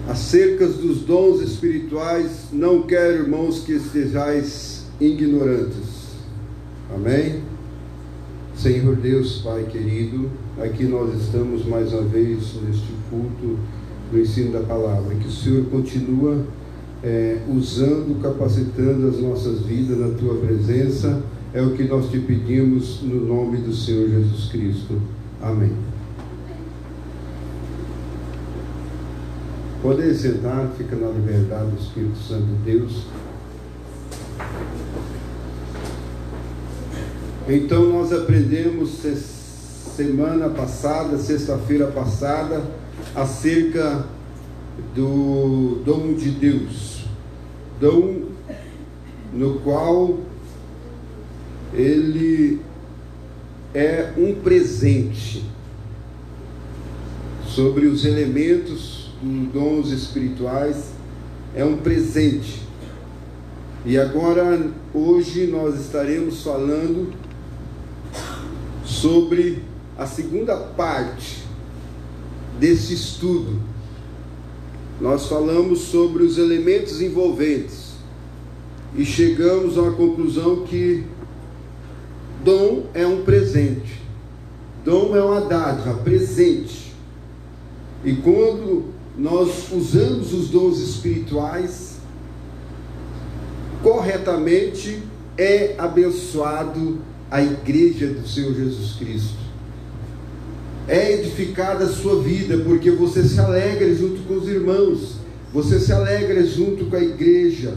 acerca dos dons espirituais, não quero, irmãos, que estejais ignorantes. Amém? Senhor Deus, Pai querido, aqui nós estamos mais uma vez neste culto do ensino da palavra, que o Senhor continua usando, capacitando as nossas vidas na Tua presença, é o que nós te pedimos no nome do Senhor Jesus Cristo. Amém. Podem sentar, fica na liberdade do Espírito Santo de Deus. Então nós aprendemos semana passada, sexta-feira passada, acerca do dom de Deus, dom no qual ele é um presente. Sobre os elementos dos dons espirituais, é um presente. E agora, hoje, nós estaremos falando sobre a segunda parte desse estudo. Nós falamos sobre os elementos envolventes e chegamos a uma conclusão que dom é um presente, dom é uma dádiva, presente. E quando nós usamos os dons espirituais corretamente, é abençoado a igreja do Senhor Jesus Cristo, é edificada a sua vida, porque você se alegra junto com os irmãos, você se alegra junto com a igreja.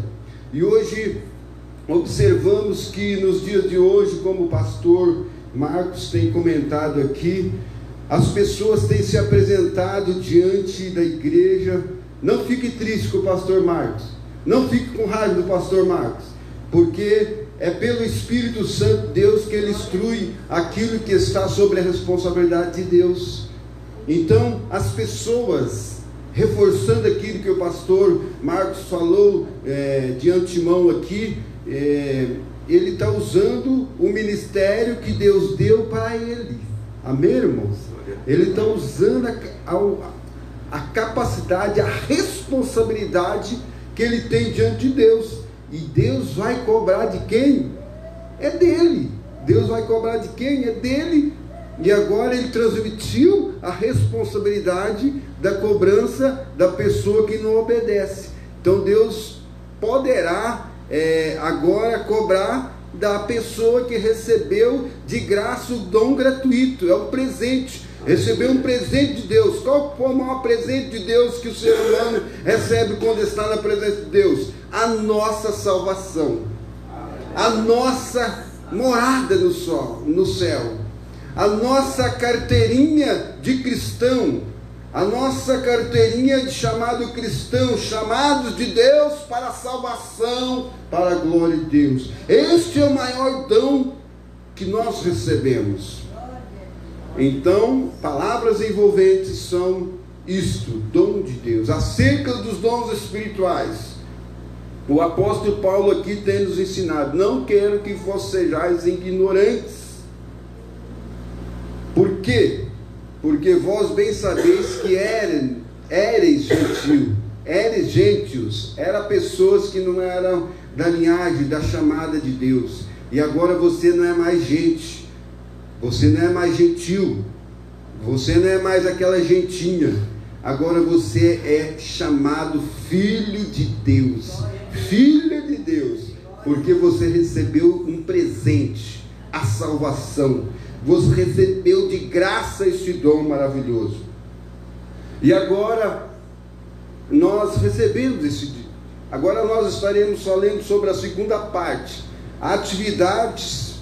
E hoje observamos que nos dias de hoje, como o pastor Marcos tem comentado aqui, as pessoas têm se apresentado diante da igreja. Não fique triste com o pastor Marcos, não fique com raiva do pastor Marcos, porque é pelo Espírito Santo de Deus que ele instrui aquilo que está sobre a responsabilidade de Deus. Então as pessoas, reforçando aquilo que o pastor Marcos falou de antemão aqui, ele está usando o ministério que Deus deu para ele. Amém, irmãos? Ele está usando a capacidade, a responsabilidade que ele tem diante de Deus. E Deus vai cobrar de quem? É dele. Deus vai cobrar de quem? É dele. E agora ele transmitiu a responsabilidade da cobrança da pessoa que não obedece. Então Deus poderá agora cobrar da pessoa que recebeu de graça o dom gratuito, é um presente. Recebeu um presente de Deus. Qual foi o maior presente de Deus que o ser humano recebe quando está na presença de Deus? A nossa salvação, a nossa morada no céu, a nossa carteirinha de cristão, a nossa carteirinha de chamado cristão, chamados de Deus para a salvação, para a glória de Deus. Este é o maior dom que nós recebemos. Então, palavras envolventes são isto, dom de Deus. Acerca dos dons espirituais, o apóstolo Paulo aqui tem nos ensinado: não quero que vós sejais ignorantes. Por quê? Porque vós bem sabeis que éreis gentios, eram pessoas que não eram da linhagem, da chamada de Deus. E agora você não é mais gente, você não é mais gentil, você não é mais aquela gentinha. Agora você é chamado filho de Deus, filha de Deus, porque você recebeu um presente, a salvação. Você recebeu de graça este dom maravilhoso. E agora nós recebemos esse dom. Agora nós estaremos falando sobre a segunda parte, atividades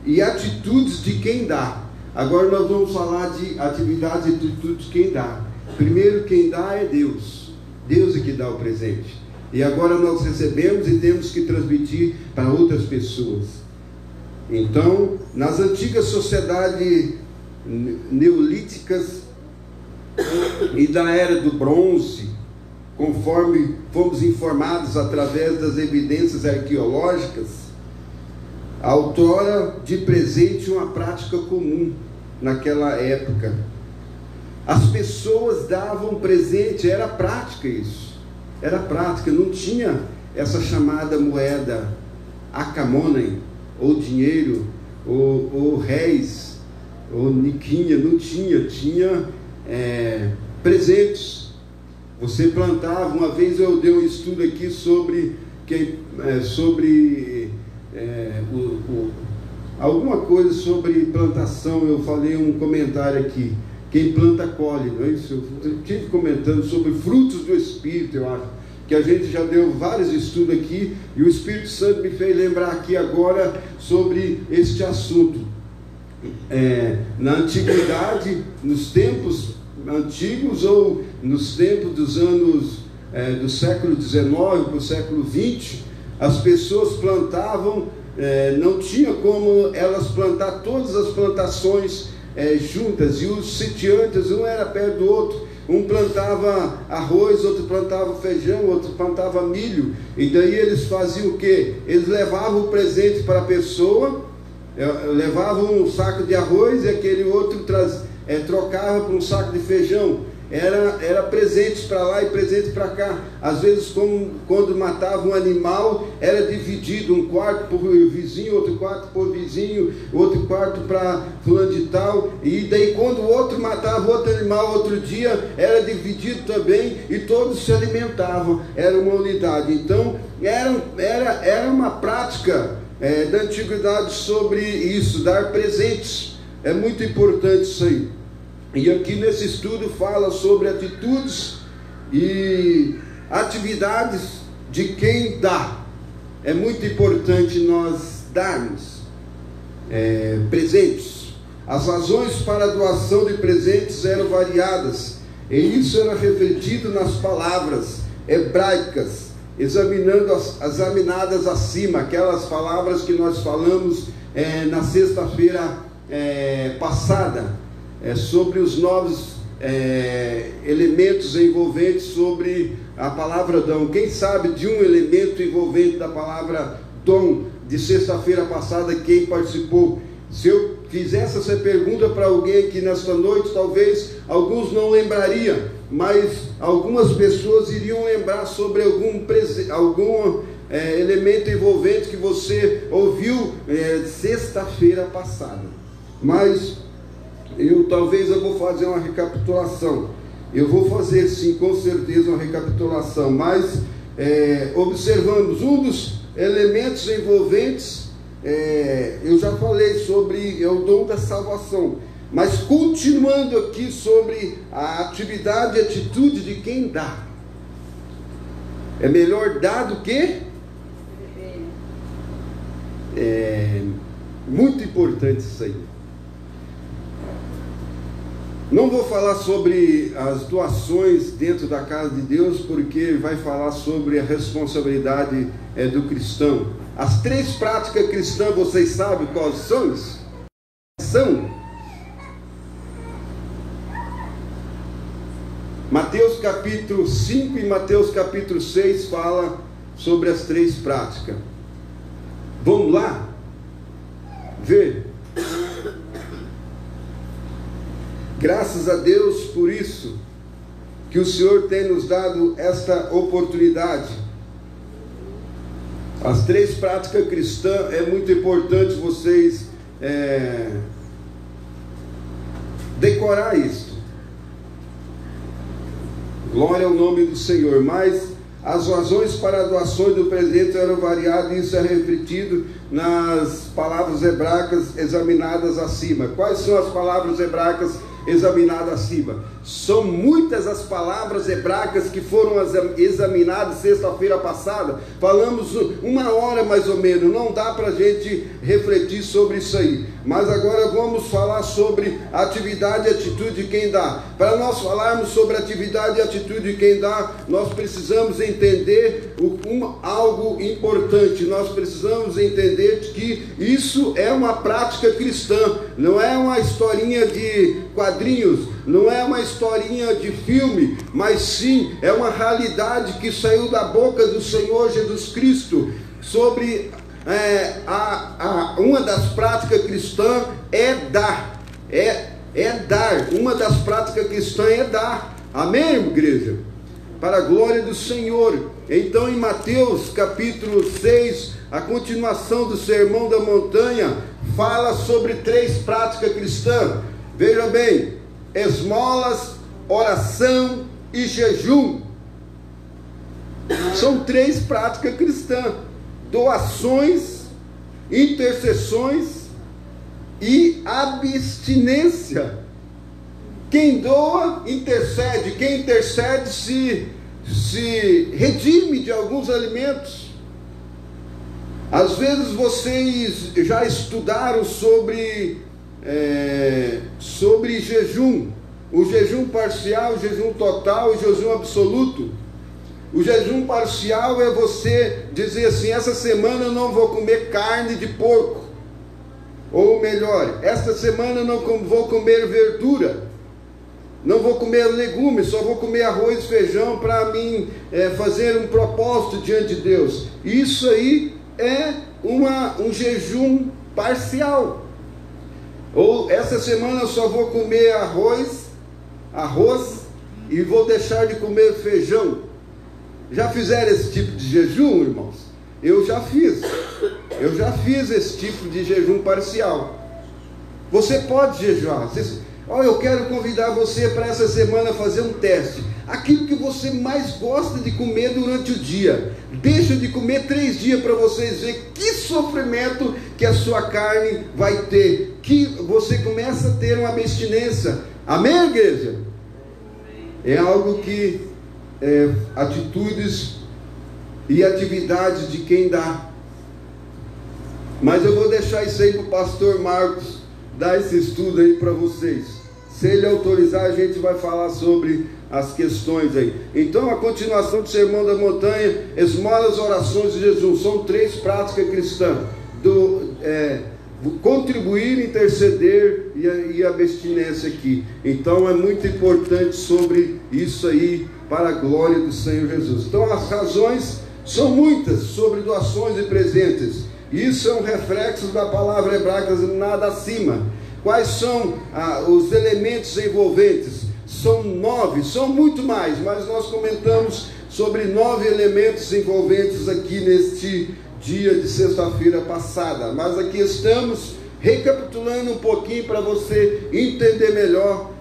e atitudes de quem dá. Agora nós vamos falar de atividades e atitudes de quem dá. Primeiro, quem dá é Deus. Deus é que dá o presente. E agora nós recebemos e temos que transmitir para outras pessoas. Então, nas antigas sociedades neolíticas e da era do bronze, conforme fomos informados através das evidências arqueológicas, a outorga de presente uma prática comum naquela época. As pessoas davam presente, era prática isso. Era prática, não tinha essa chamada moeda acamonem, ou dinheiro, ou réis, ou niquinha, não tinha. Tinha presentes. Você plantava, uma vez eu dei um estudo aqui sobre alguma coisa sobre plantação, eu falei um comentário aqui, quem planta colhe, não é isso? Eu estive comentando sobre frutos do Espírito, eu acho, que a gente já deu vários estudos aqui, e o Espírito Santo me fez lembrar aqui agora sobre este assunto. Na antiguidade, nos tempos antigos, ou nos tempos dos anos do século XIX para o século XX, as pessoas plantavam, não tinha como elas plantar todas as plantações juntas, e os sitiantes, um era perto do outro, um plantava arroz, outro plantava feijão, outro plantava milho, e daí eles faziam o quê? Eles levavam o presente para a pessoa, levavam um saco de arroz, e aquele outro trocava por um saco de feijão. Era presentes para lá e presentes para cá. Às vezes, quando matava um animal, era dividido, um quarto por vizinho, outro quarto por vizinho, outro quarto para fulano de tal. E daí, quando o outro matava outro animal outro dia, era dividido também, e todos se alimentavam. Era uma unidade. Então era uma prática da antiguidade sobre isso, dar presentes. É muito importante isso aí. E aqui nesse estudo fala sobre atitudes e atividades de quem dá. É muito importante nós darmos presentes. As razões para a doação de presentes eram variadas, e isso era refletido nas palavras hebraicas, examinadas acima, aquelas palavras que nós falamos na sexta-feira passada, sobre os novos elementos envolventes sobre a palavra dom. Quem sabe de um elemento envolvente da palavra dom de sexta-feira passada, quem participou? Se eu fizesse essa pergunta para alguém aqui nesta noite, talvez alguns não lembrariam, mas algumas pessoas iriam lembrar sobre algum elemento envolvente que você ouviu sexta-feira passada. Mas talvez eu vou fazer uma recapitulação. Eu vou fazer sim, com certeza, uma recapitulação. Mas observamos um dos elementos envolventes. Eu já falei sobre o dom da salvação. Mas continuando aqui sobre a atividade e atitude de quem dá. É melhor dar do que? Muito importante isso aí. Não vou falar sobre as doações dentro da casa de Deus, porque vai falar sobre a responsabilidade do cristão. As 3 práticas cristãs, vocês sabem quais são? Mateus capítulo 5 e Mateus capítulo 6 fala sobre as 3 práticas. Vamos lá ver. Graças a Deus por isso, que o Senhor tem nos dado esta oportunidade. As 3 práticas cristãs, é muito importante vocês decorar isso. Glória ao nome do Senhor. Mas as razões para a doação do presente eram variadas, e isso é refletido nas palavras hebraicas examinadas acima. Quais são as palavras hebraicas examinadas acima? São muitas as palavras hebraicas que foram examinadas sexta-feira passada. Falamos 1 hora mais ou menos, não dá para a gente refletir sobre isso aí. Mas agora vamos falar sobre atividade e atitude de quem dá. Para nós falarmos sobre atividade e atitude de quem dá, nós precisamos entender algo importante. Nós precisamos entender que isso é uma prática cristã, não é uma historinha de quadrinhos, não é uma historinha de filme, mas sim é uma realidade que saiu da boca do Senhor Jesus Cristo. Sobre uma das práticas cristãs é dar, é dar. Uma das práticas cristãs é dar. Amém, igreja? Para a glória do Senhor. Então, em Mateus capítulo 6, a continuação do Sermão da Montanha fala sobre 3 práticas cristãs. Veja bem: esmolas, oração e jejum. São 3 práticas cristãs: doações, intercessões e abstinência. Quem doa, intercede. Quem intercede se redime de alguns alimentos. Às vezes vocês já estudaram sobre jejum. O jejum parcial, o jejum total e o jejum absoluto. O jejum parcial é você dizer assim: essa semana eu não vou comer carne de porco. Ou melhor, esta semana eu não vou comer verdura. Não vou comer legumes, só vou comer arroz e feijão para mim fazer um propósito diante de Deus. Isso aí é um jejum parcial. Ou essa semana eu só vou comer arroz e vou deixar de comer feijão. Já fizeram esse tipo de jejum, irmãos? Eu já fiz esse tipo de jejum parcial. Você pode jejuar. Eu quero convidar você para essa semana fazer um teste. Aquilo que você mais gosta de comer durante o dia, deixa de comer 3 dias para vocês verem que sofrimento que a sua carne vai ter, que você começa a ter uma abstinência. Amém, igreja? É algo que atitudes e atividades de quem dá. Mas eu vou deixar isso aí para o pastor Marcos dar esse estudo aí para vocês. Se ele autorizar, a gente vai falar sobre as questões aí. Então, a continuação do Sermão da Montanha: esmolas, orações e jejum. São 3 práticas cristãs: contribuir, interceder e abstinência aqui. Então, é muito importante sobre isso aí, para a glória do Senhor Jesus. Então, as razões são muitas sobre doações e presentes. Isso é um reflexo da palavra hebraica nada acima. Quais são os elementos envolventes? São 9, são muito mais, mas nós comentamos sobre 9 elementos envolventes aqui neste dia de sexta-feira passada. Mas aqui estamos recapitulando um pouquinho para você entender melhor.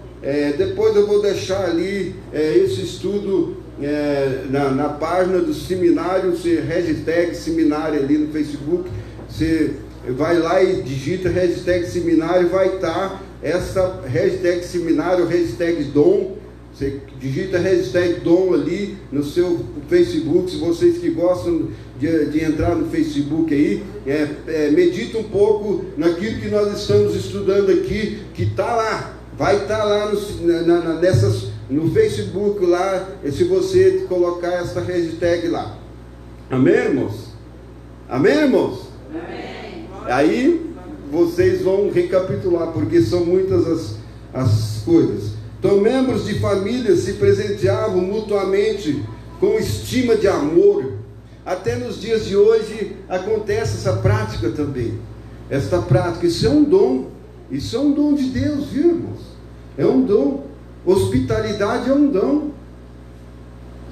Depois eu vou deixar ali esse estudo na página do seminário, hashtag seminário ali no Facebook. Você vai lá e digita hashtag seminário, vai estar essa hashtag seminário, hashtag dom. Você digita hashtag dom ali no seu Facebook. Se vocês que gostam de entrar no Facebook aí, medita um pouco naquilo que nós estamos estudando aqui, que está lá, vai estar lá no Facebook lá, se você colocar essa hashtag lá. Amém, irmãos? Amém, irmãos? Amém. Aí vocês vão recapitular, porque são muitas as coisas. Então, membros de família se presenteavam mutuamente com estima de amor. Até nos dias de hoje acontece essa prática também. Esta prática, isso é um dom. Isso é um dom de Deus, viu, irmãos? É um dom. Hospitalidade é um dom.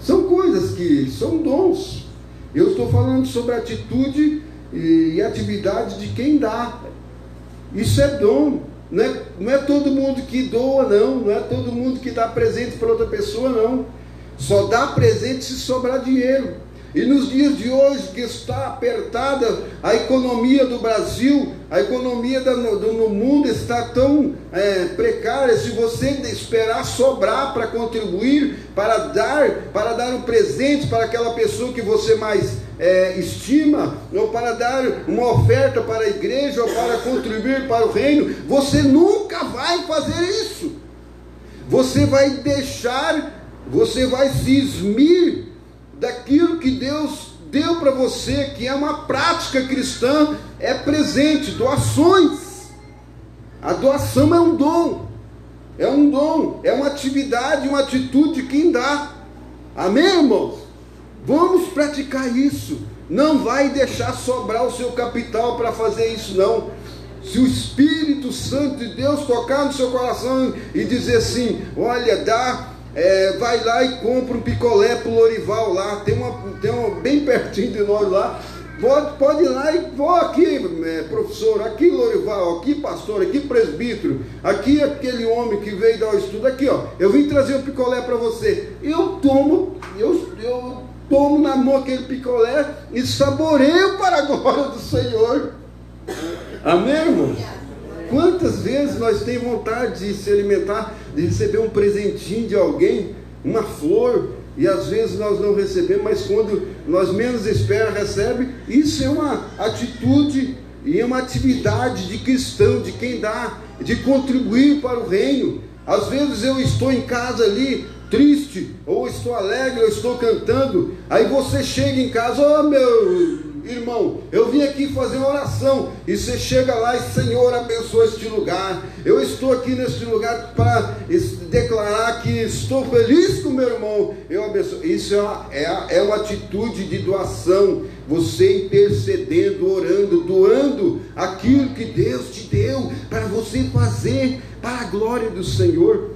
São coisas que são dons. Eu estou falando sobre atitude e atividade de quem dá. Isso é dom. Não é todo mundo que doa, não é todo mundo que dá presente para outra pessoa, não. Só dá presente se sobrar dinheiro. E nos dias de hoje, que está apertada a economia do Brasil, a economia no mundo está tão precária. Se você esperar sobrar para contribuir, para dar um presente para aquela pessoa que você mais estima, ou para dar uma oferta para a igreja, ou para contribuir para o reino, você nunca vai fazer isso. Você vai se eximir daquilo que Deus deu para você, que é uma prática cristã, é presente, doações. A doação é um dom, é uma atividade, uma atitude de quem dá. Amém, irmãos? Vamos praticar isso. Não vai deixar sobrar o seu capital para fazer isso, não. Se o Espírito Santo de Deus tocar no seu coração e dizer assim: olha, vai lá e compra um picolé pro Lorival lá, tem uma bem pertinho de nós lá, pode ir lá e vou aqui, professor, aqui Lorival, aqui pastor, aqui presbítero, aqui aquele homem que veio dar o estudo, aqui ó, eu vim trazer um picolé para você. Eu tomo na mão aquele picolé e saboreio para a glória do Senhor. Amém, irmãos? Quantas vezes nós temos vontade de se alimentar, de receber um presentinho de alguém, uma flor, e às vezes nós não recebemos, mas quando nós menos esperamos, recebe. Isso é uma atitude e é uma atividade de cristão, de quem dá, de contribuir para o reino. Às vezes eu estou em casa ali, triste, ou estou alegre, ou estou cantando, aí você chega em casa: meu irmão, eu vim aqui fazer uma oração, e você chega lá e: Senhor, abençoa este lugar, eu estou aqui neste lugar para declarar que estou feliz com meu irmão, eu abençoo. Isso é uma atitude de doação, você intercedendo, orando, doando aquilo que Deus te deu, para você fazer para a glória do Senhor.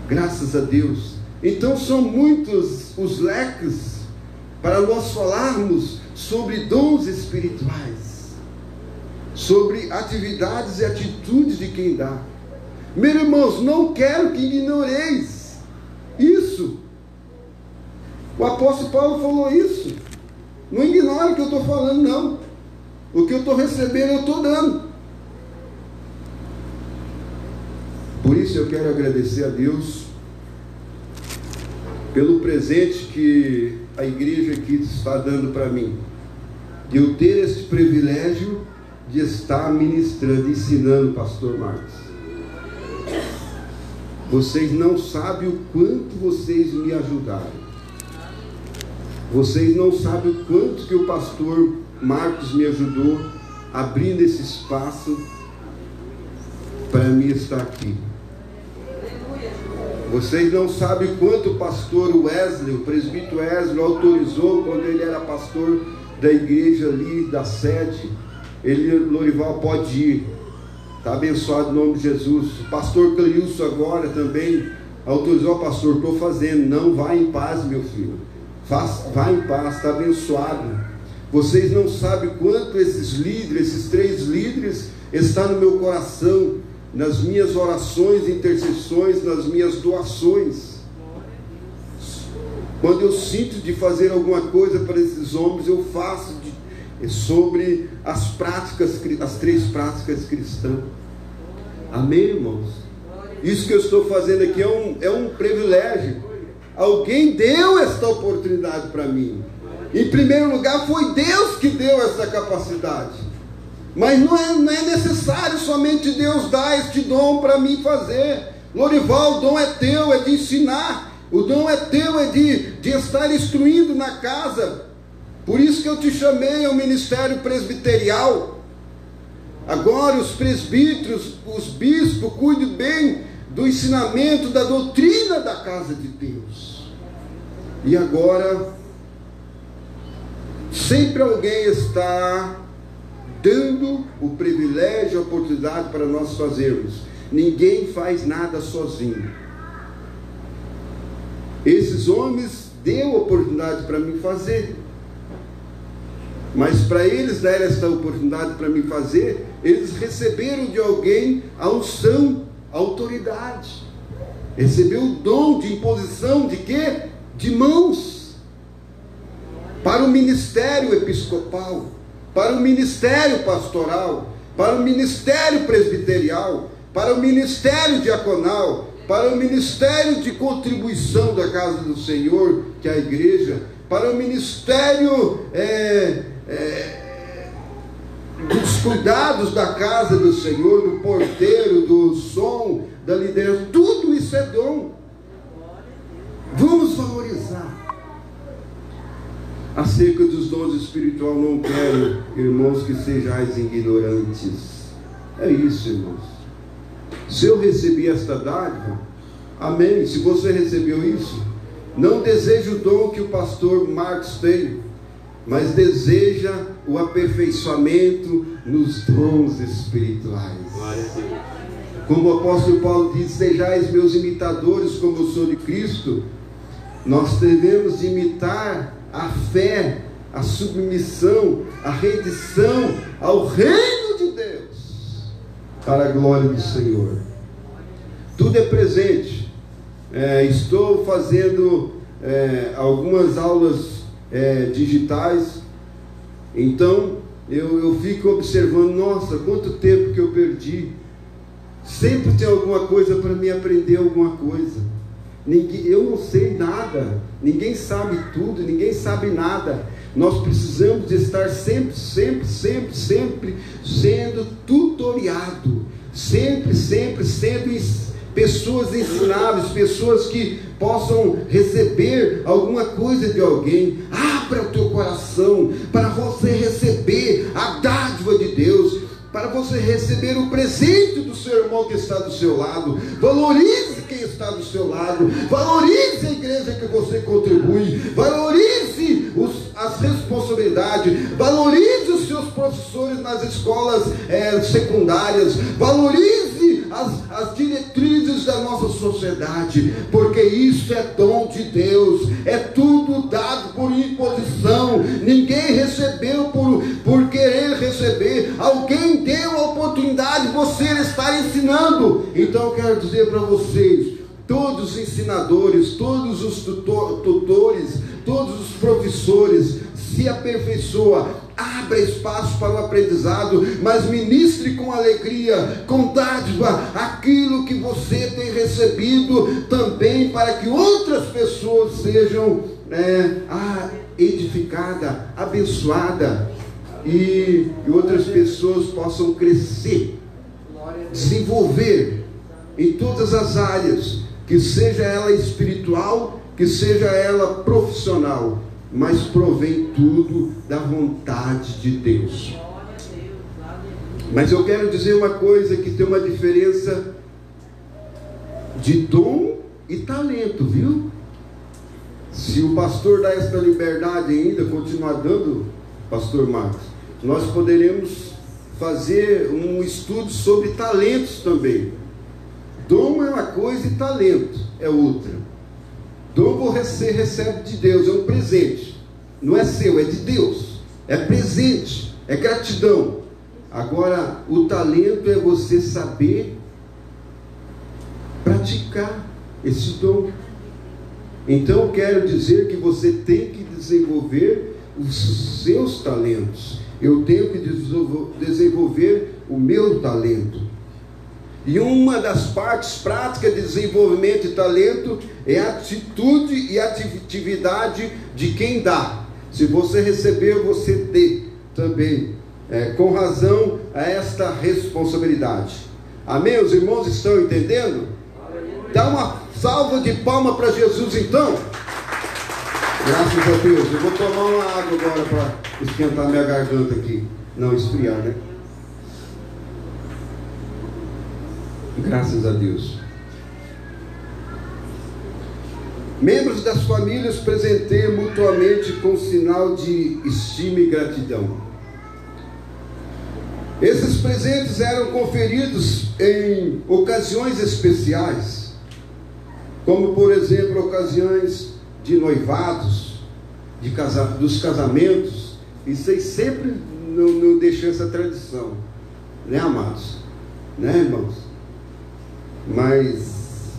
Graças a Deus. Então são muitos os leques para nós falarmos sobre dons espirituais, sobre atividades e atitudes de quem dá. Meus irmãos, não quero que ignoreis isso. O apóstolo Paulo falou isso. Não ignore o que eu estou falando, não. O que eu estou recebendo, eu estou dando. Por isso eu quero agradecer a Deus pelo presente que a igreja aqui está dando para mim, de eu ter esse privilégio de estar ministrando, ensinando o pastor Marcos. Vocês não sabem o quanto vocês me ajudaram. Vocês não sabem o quanto que o pastor Marcos me ajudou, abrindo esse espaço para mim estar aqui. Vocês não sabem quanto o pastor Wesley, o presbítero Wesley, autorizou quando ele era pastor da igreja ali, da sede. Ele: Lorival, pode ir, está abençoado em nome de Jesus. O pastor Cleilson agora também autorizou: pastor, estou fazendo. Não, vai em paz, meu filho, vai em paz, está abençoado. Vocês não sabem quanto esses líderes, esses 3 líderes, estão no meu coração, nas minhas orações, intercessões, nas minhas doações. Quando eu sinto de fazer alguma coisa para esses homens, eu faço sobre as práticas, as 3 práticas cristãs. Amém, irmãos? Isso que eu estou fazendo aqui é um privilégio. Alguém deu esta oportunidade para mim. Em primeiro lugar, foi Deus que deu essa capacidade. Mas não é necessário somente Deus dar este dom para mim fazer. Lorival, o dom é teu, é de ensinar. O dom é teu, é de estar instruindo na casa. Por isso que eu te chamei ao ministério presbiterial. Agora os presbíteros, os bispos, cuidem bem do ensinamento, da doutrina da casa de Deus. E agora, sempre alguém está dando o privilégio, a oportunidade para nós fazermos. Ninguém faz nada sozinho. Esses homens deu oportunidade para mim fazer, mas para eles dar esta oportunidade para mim fazer, eles receberam de alguém a unção, a autoridade. Recebeu o dom de imposição de quê? De mãos, para o ministério episcopal, para o ministério pastoral, para o ministério presbiterial, para o ministério diaconal, para o ministério de contribuição da casa do Senhor, que é a igreja, para o ministério dos cuidados da casa do Senhor, do porteiro, do som, da liderança. Tudo isso é dom. Vamos valorizar. Acerca dos dons espirituais, não quero, irmãos, que sejais ignorantes. É isso, irmãos. Se eu recebi esta dádiva, amém. Se você recebeu isso, não deseje o dom que o pastor Marcos tem. mas deseja o aperfeiçoamento nos dons espirituais. Como o apóstolo Paulo diz: sejais meus imitadores como eu sou de Cristo. Nós devemos imitar a fé, a submissão, a rendição ao reino de Deus, para a glória do Senhor. Tudo é presente. Estou fazendo algumas aulas digitais, então eu fico observando: nossa, quanto tempo que eu perdi. Sempre tem alguma coisa para me aprender, alguma coisa. Eu não sei nada, ninguém sabe tudo, ninguém sabe nada. Nós precisamos de estar sempre sendo tutoriado, sempre sendo pessoas ensináveis, pessoas que possam receber alguma coisa de alguém. Abra o teu coração para você receber a dádiva de Deus, para você receber o presente do seu irmão que está do seu lado. Valorize quem está do seu lado, valorize a igreja que você contribui, valorize as responsabilidades, valorize os seus professores nas escolas secundárias, valorize as diretrizes da nossa sociedade, porque isso é dom de Deus, é tudo dado por imposição. Ninguém recebeu por querer receber, alguém deu a oportunidade de você estar ensinando. Então eu quero dizer para vocês: todos os ensinadores, todos os tutores, todos os professores, se aperfeiçoa. Abra espaço para o aprendizado, mas ministre com alegria, com dádiva, aquilo que você tem recebido também, para que outras pessoas sejam edificadas, abençoadas, e outras pessoas possam crescer, desenvolver em todas as áreas, que seja ela espiritual, que seja ela profissional, mas provém tudo da vontade de Deus. Mas eu quero dizer uma coisa, que tem uma diferença de dom e talento, viu? Se o pastor dá esta liberdade ainda, continuar dando, pastor Marcos, nós poderemos fazer um estudo sobre talentos também. Dom é uma coisa e talento é outra. Dom você recebe de Deus, é um presente, não é seu, é de Deus, é presente, é gratidão. Agora, o talento é você saber praticar esse dom. Então eu quero dizer que você tem que desenvolver os seus talentos. Eu tenho que desenvolver o meu talento. E uma das partes práticas de desenvolvimento de talento é a atitude e atividade de quem dá. Se você receber, você dê também, com razão a esta responsabilidade. Amém? Os irmãos estão entendendo? Dá uma salva de palmas para Jesus então. Graças a Deus. Eu vou tomar uma água agora para esquentar minha garganta aqui. Não, esfriar, né? Graças a Deus. Membros das famílias presenteiam mutuamente com sinal de estima e gratidão. Esses presentes eram conferidos em ocasiões especiais, como por exemplo ocasiões de noivados, dos casamentos. Isso aí sempre não deixou essa tradição, né, amados? Né, irmãos? Mas,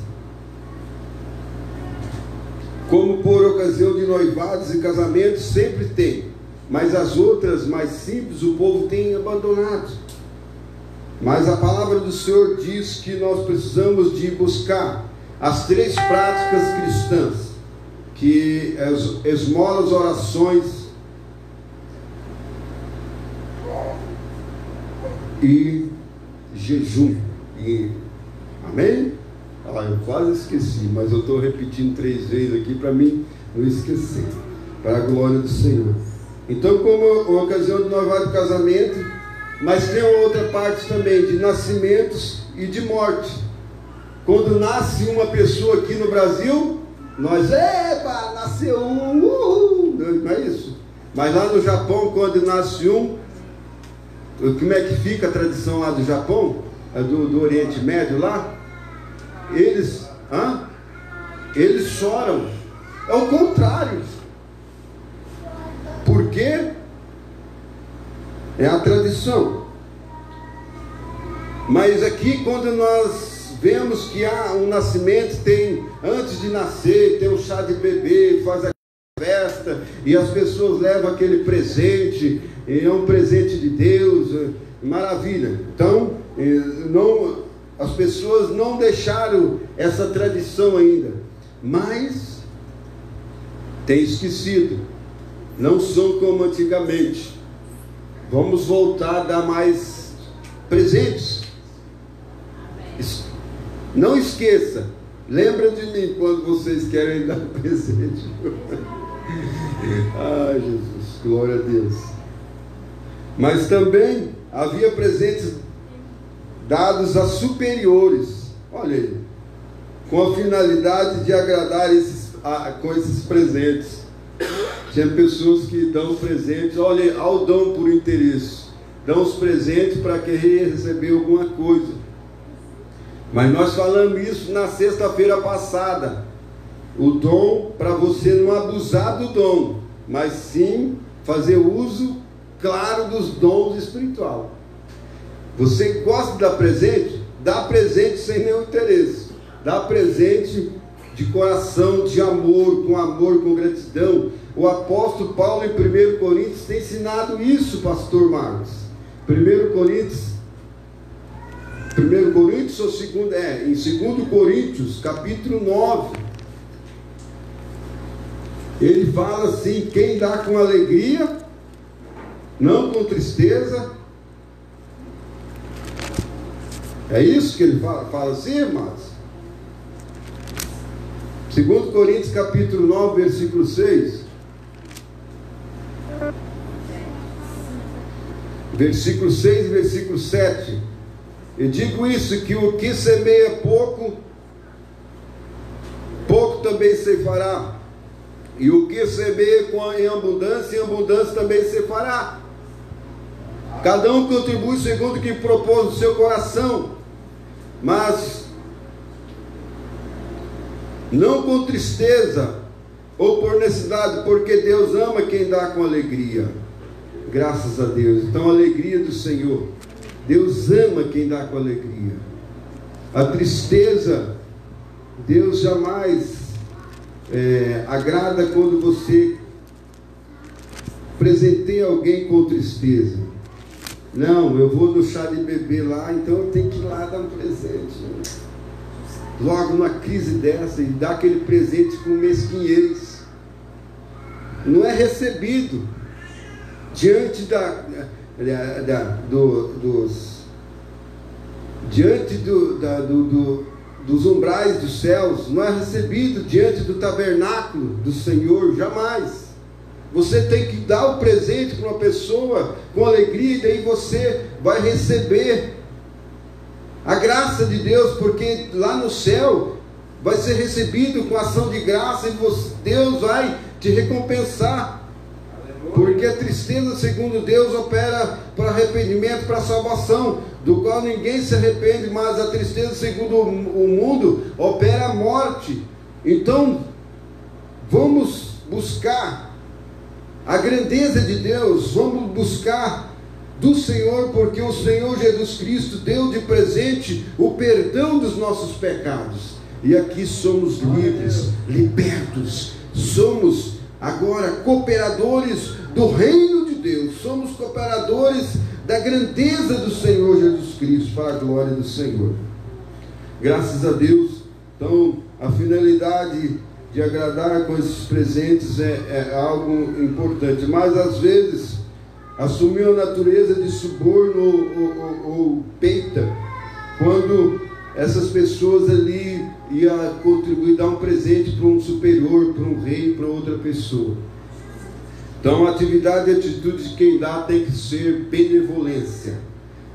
como por ocasião de noivados e casamentos, sempre tem. Mas as outras mais simples o povo tem abandonado. Mas a palavra do Senhor diz que nós precisamos de buscar as 3 práticas cristãs, que é esmolas, orações e jejum. Amém? Eu quase esqueci, mas eu estou repetindo 3 vezes aqui para mim não esquecer, para a glória do Senhor. Então, como ocasião de noivado e casamento, mas tem outra parte também de nascimentos e de morte. Quando nasce uma pessoa aqui no Brasil, nós, nasceu um, não é isso? Mas lá no Japão, quando nasce um, como é que fica a tradição lá do Japão? Do Oriente Médio lá? Eles choram. É o contrário. Por quê? É a tradição. Mas aqui, quando nós vemos que há um nascimento, tem, antes de nascer, tem um chá de bebê, faz a festa, e as pessoas levam aquele presente, e é um presente de Deus, maravilha. Então, as pessoas não deixaram essa tradição ainda, mas tem esquecido, não são como antigamente. Vamos voltar a dar mais presentes. Não esqueça, lembra de mim quando vocês querem dar presente. Ai, Jesus, glória a Deus. Mas também havia presentes dados a superiores, olha aí, com a finalidade de agradar com esses presentes. Tinha pessoas que dão presentes, olha, ao dom por interesse, dão os presentes para querer receber alguma coisa. Mas nós falamos isso na sexta-feira passada. O dom, para você não abusar do dom, mas sim fazer uso claro dos dons espirituais. Você gosta de dar presente? Dá presente sem nenhum interesse. Dá presente de coração, de amor, com gratidão. O apóstolo Paulo em 1 Coríntios tem ensinado isso, pastor Marcos. 1 Coríntios ou 2? Em 2 Coríntios, capítulo 9. Ele fala assim: quem dá com alegria, não com tristeza. É isso que ele fala assim, irmãos? 2 Coríntios, capítulo 9, versículo 6. Versículo 6 e versículo 7. Eu digo isso, que o que semeia pouco, pouco também ceifará. E o que semeia em abundância também ceifará. Cada um contribui segundo o que propôs no seu coração, mas não com tristeza ou por necessidade, porque Deus ama quem dá com alegria. Graças a Deus. Então, a alegria do Senhor. Deus ama quem dá com alegria. A tristeza, Deus jamais agrada quando você presenteia alguém com tristeza. Não, eu vou no chá de bebê lá, então eu tenho que ir lá dar um presente. Logo numa crise dessa, e dar aquele presente com mesquinhez. Não é recebido diante dos umbrais dos céus, não é recebido diante do tabernáculo do Senhor, jamais. Você tem que dar o presente para uma pessoa com alegria, e daí você vai receber a graça de Deus, porque lá no céu vai ser recebido com ação de graça, e Deus vai te recompensar. Porque a tristeza, segundo Deus, opera para arrependimento, para salvação, do qual ninguém se arrepende, mas a tristeza, segundo o mundo, opera a morte. Então, vamos buscar a grandeza de Deus, vamos buscar do Senhor, porque o Senhor Jesus Cristo deu de presente o perdão dos nossos pecados, e aqui somos livres, libertos, somos agora cooperadores do reino de Deus, somos cooperadores da grandeza do Senhor Jesus Cristo, para a glória do Senhor. Graças a Deus. Então, a finalidade de agradar com esses presentes é algo importante, mas às vezes assumiu a natureza de suborno ou peita, quando essas pessoas ali iam contribuir, dar um presente para um superior, para um rei, para outra pessoa. Então, a atividade e atitude de quem dá tem que ser benevolência,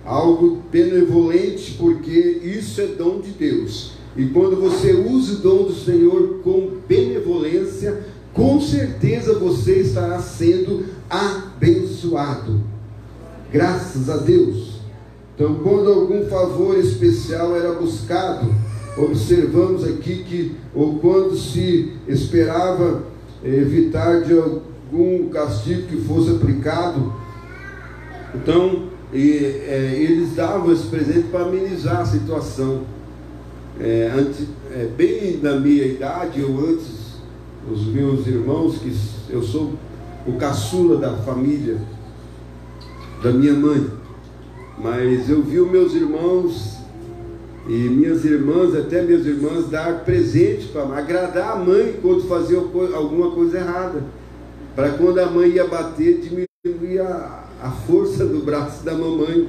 algo benevolente, porque isso é dom de Deus. E quando você usa o dom do Senhor com benevolência, com certeza você estará sendo abençoado. Graças a Deus. Então, quando algum favor especial era buscado, observamos aqui que, ou quando se esperava evitar de algum castigo que fosse aplicado, então eles davam esse presente para amenizar a situação. Bem na minha idade, ou antes, os meus irmãos, que eu sou o caçula da família da minha mãe, mas eu vi os meus irmãos e minhas irmãs, até minhas irmãs, dar presente para agradar a mãe quando fazia alguma coisa errada, para quando a mãe ia bater, diminuir a força do braço da mamãe,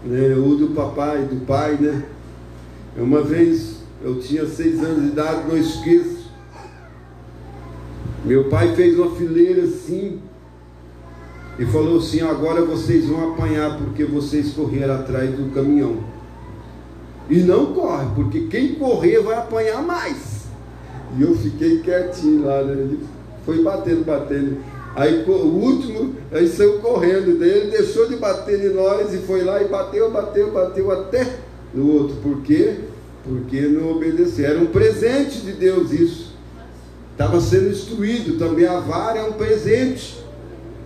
né? Ou do papai, do pai, né? Uma vez eu tinha 6 anos de idade, não esqueço, meu pai fez uma fileira assim e falou assim: agora vocês vão apanhar porque vocês correram atrás do caminhão. E não corre, porque quem correr vai apanhar mais. E eu fiquei quietinho lá, né? Ele foi batendo. Aí o último, aí saiu correndo. Daí ele deixou de bater em nós e foi lá e bateu até no outro. Por quê? Porque não obedeceu. Era um presente de Deus isso. Estava sendo instruído. Também a vara é um presente.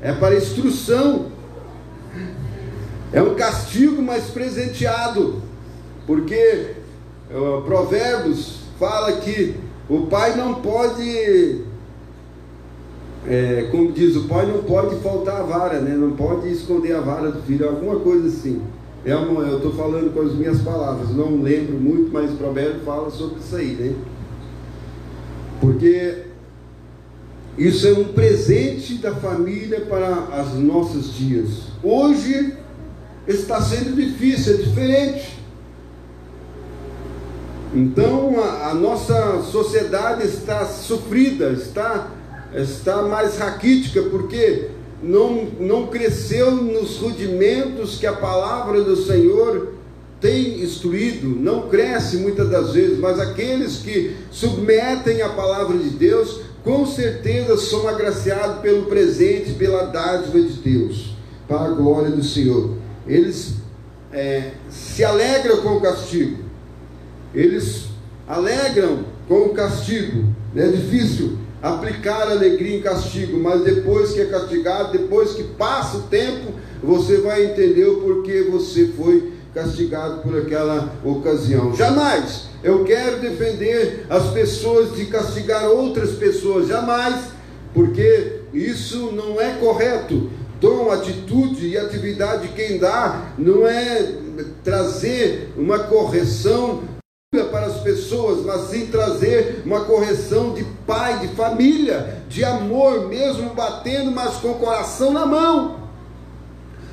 É para instrução. É um castigo, mas presenteado. Porque Provérbios fala que o pai não pode, como diz, o pai não pode faltar a vara, né? Não pode esconder a vara do filho, alguma coisa assim. Eu estou falando com as minhas palavras, não lembro muito, mas o Provérbio fala sobre isso aí, né? Porque isso é um presente da família para os nossos dias. Hoje está sendo difícil, é diferente. Então a nossa sociedade está sofrida, está mais raquítica, porque não cresceu nos rudimentos que a palavra do Senhor tem instruído, não cresce muitas das vezes, mas aqueles que submetem a palavra de Deus, com certeza são agraciados pelo presente, pela dádiva de Deus, para a glória do Senhor. Eles se alegram com o castigo. Eles alegram com o castigo. É difícil aplicar alegria em castigo, mas depois que é castigado, depois que passa o tempo, você vai entender o porquê você foi castigado por aquela ocasião. Jamais eu quero defender as pessoas de castigar outras pessoas, jamais, porque isso não é correto. Dom, atitude e atividade de quem dá não é trazer uma correção para as pessoas, mas sim trazer uma correção de pai, de família, de amor, mesmo batendo, mas com o coração na mão.